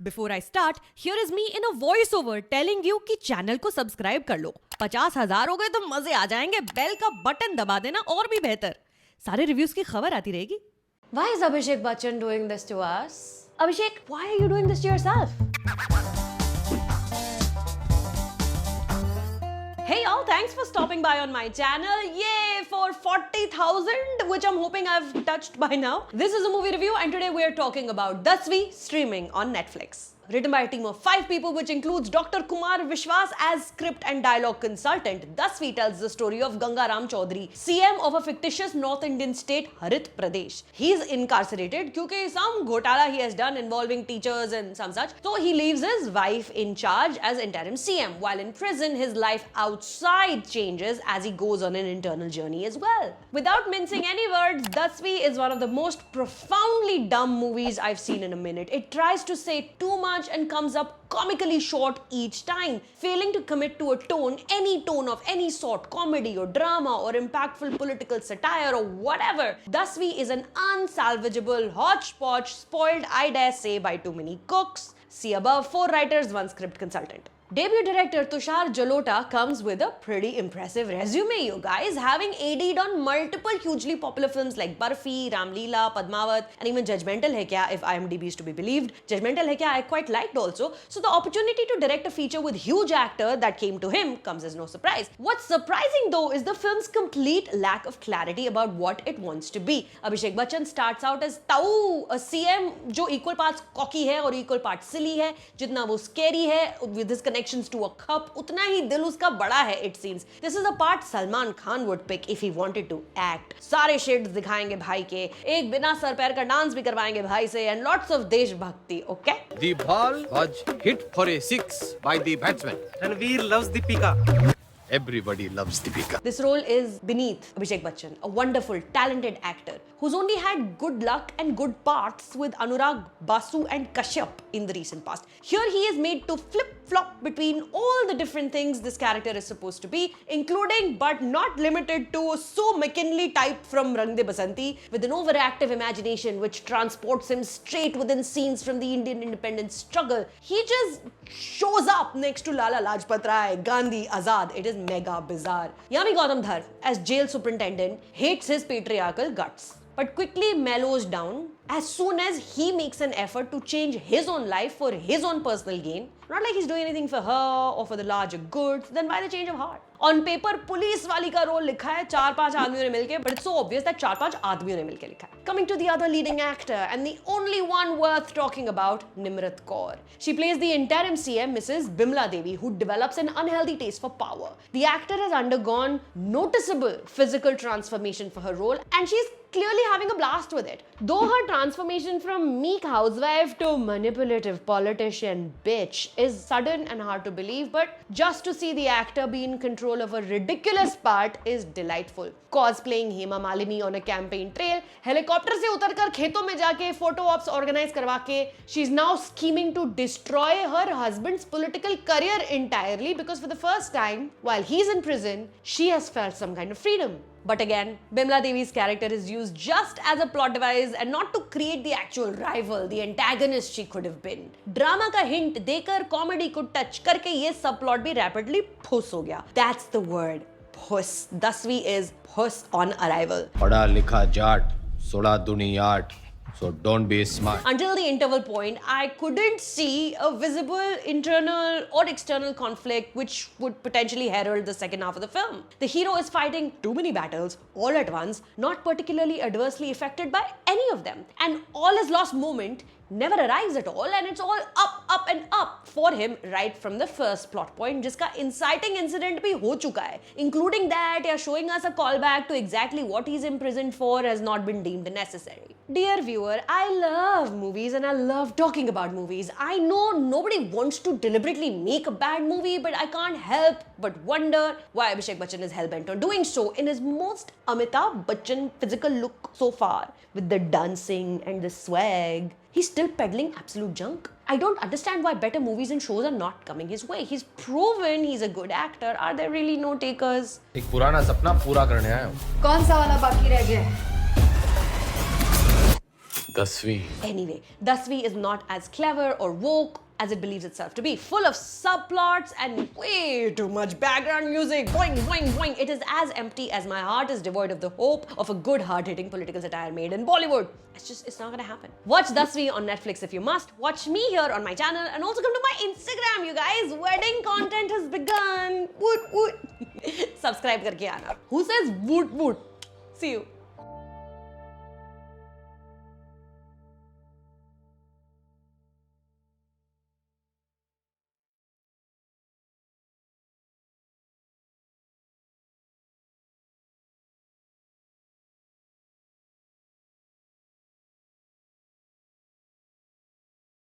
Before I start, here is me in a voice over telling you कि channel को subscribe कर लो। 50,000 हो गए तो मजे आ जाएंगे। बेल का बटन दबा देना और भी बेहतर। सारे रिव्यूज की खबर आती रहेगी। Why is Abhishek Bachchan doing this to us? Abhishek, why are you doing this to yourself? Hey y'all, thanks for stopping by on my channel. Yay for 40,000, which I'm hoping I've touched by now. This is a movie review and today we are talking about Dasvi streaming on Netflix. Written by a team of 5 people, which includes Dr. Kumar Vishwas as script and dialogue consultant. Dasvi tells the story of Gangaram Chaudhary, CM of a fictitious North Indian state, Harit Pradesh. He is incarcerated because some ghotala he has done involving teachers and some such. So he leaves his wife in charge as interim CM. While in prison, his life outside changes as he goes on an internal journey as well. Without mincing any words, Dasvi is one of the most profoundly dumb movies I've seen in a minute. It tries to say too much and comes up comically short each time, failing to commit to a tone, any tone of any sort, comedy or drama or impactful political satire or whatever. Dasvi is an unsalvageable hodgepodge spoiled, I dare say, by too many cooks. See above, 4 writers, 1 script consultant. Debut director Tushar Jalota comes with a pretty impressive resume, you guys, having AD'd on multiple hugely popular films like Barfi, Ram Leela, Padmavat, and even Judgmental Hai Kya, if IMDb is to be believed. Judgmental Hai Kya I quite liked also, so the opportunity to direct a feature with huge actor that came to him comes as no surprise. What's surprising though is the film's complete lack of clarity about what it wants to be. Abhishek Bachchan starts out as Tau, a CM जो equal parts cocky है और equal parts silly है, जितना वो scary है with his connections to a cup, उतना ही दिल उसका बड़ा है it seems. This is a part Salman Khan would pick if he wanted to act. सारे shades दिखाएंगे भाई के, एक बिना सर पैर का डांस भी करवाएंगे भाई से and lots of देशभक्ति, okay? The ball was hit for a 6 by the batsman. Ranveer loves Deepika. Everybody loves Deepika. This role is beneath Abhishek Bachchan, a wonderful, talented actor who's only had good luck and good parts with Anurag, Basu and Kashyap in the recent past. Here he is made to flip-flop between all the different things this character is supposed to be, including but not limited to Sue McKinley type from Rang De Basanti, with an overactive imagination which transports him straight within scenes from the Indian independence struggle. He just shows up next to Lala Lajpat Rai, Gandhi, Azad. It is mega bizarre. Yami Gautam Dhar, as jail superintendent, hates his patriarchal guts, but quickly mellows down as soon as he makes an effort to change his own life for his own personal gain. Not like he's doing anything for her or for the larger good, then why the change of heart? On paper, police वाली का role लिखा है 4-5 आदमियों ने मिलके, but it's so obvious that 4-5 आदमियों ने मिलके लिखा है. Coming to the other leading actor and the only one worth talking about, Nimrat Kaur. She plays the interim CM, Mrs. Bimla Devi, who develops an unhealthy taste for power. The actor has undergone noticeable physical transformation for her role, and she's clearly having a blast with it. Though her transformation from meek housewife to manipulative politician bitch is sudden and hard to believe, but just to see the actor be in control of a ridiculous part is delightful. Cosplaying Hema Malini on a campaign trail, helicopter से उतरकर खेतों में जाके photo ops organize करवा के, she's now scheming to destroy her husband's political career entirely because for the first time, while he's in prison, she has felt some kind of freedom. But again, Bimla Devi's character is used just as a plot device and not to create the actual rival, the antagonist she could have been. Drama का hint देकर comedy को touch करके ये subplot भी rapidly phus हो गया. That's the word, phus. Dasvi is phus on arrival. पढ़ा लिखा जाट, सोड़ा दुनियाट. So don't be smart. Until the interval point, I couldn't see a visible internal or external conflict which would potentially herald the second half of the film. The hero is fighting too many battles all at once, not particularly adversely affected by any of them. And all his lost moment never arrives at all, and it's all up and up for him right from the first plot point, जिसका inciting incident भी हो चुका है, including that या showing us a callback to exactly what he's imprisoned for has not been deemed necessary. Dear viewer, I love movies and I love talking about movies. I know nobody wants to deliberately make a bad movie, but I can't help but wonder why Abhishek Bachchan is hell-bent on doing so in his most Amitabh Bachchan physical look so far, with the dancing and the swag. He's still peddling absolute junk. I don't understand why better movies and shows are not coming his way. He's proven he's a good actor. Are there really no takers? एक पुराना सपना पूरा करने आया हूँ. कौन सा वाला बाकी रह गया है? 10वीं. Anyway, Dasvi is not as clever or woke as it believes itself to be, full of subplots and way too much background music. Boing, boing, boing. It is as empty as my heart is devoid of the hope of a good, hard-hitting political satire made in Bollywood. It's not gonna happen. Watch Dasvi on Netflix if you must. Watch me here on my channel and also come to my Instagram, you guys. Wedding content has begun. Woot, woot. Subscribe karke aana. Who says woot, woot? See you.